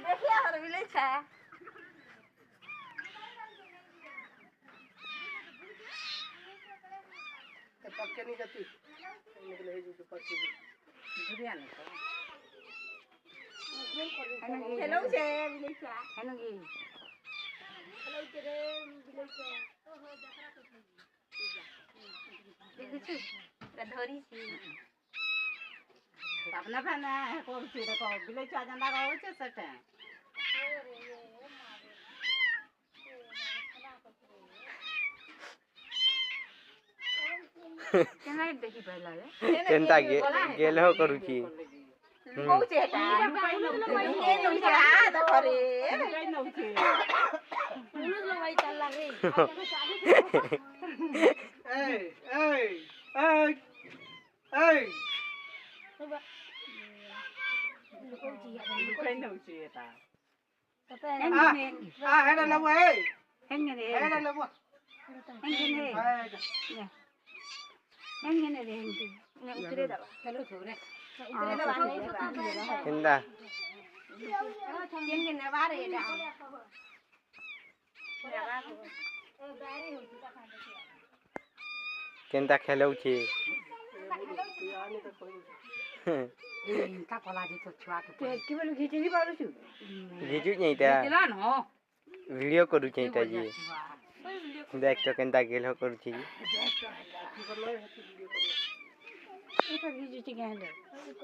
देखिए हर मिले छे पक्के नहीं जाती निकले है जो पक्के बुढ़िया नहीं हेलो छे मिले छे हेलो की हेलो छे रे मिले छे ओहो जकरा तो देखछु धरी छी अपना फना है कोन छी देखो मिले छे जंदा हो छे सटे केना देखि पहिला रे केनता गेल हो करू छी कहू छे एटा ये नु छे आ देखो रे कई न छे न्यूज लगाई चल रे ए ए ए ए कई न छे एटा आ हेडा लबो ए हेंगे रे हेडा लबो हेंगे रे हेंगे रे हेंगे उतरे दबा चलो छोरे उतरे दबा केनता हेंगे ने बारे एटा केनता खेलौ छी का कोला जी तो छुआ के की बोलू घिची भी पारू छु घिचू नहीं ता गेला न वीडियो करू छी ता जी देख तो केनता गेल हो करू छी एटा घिची के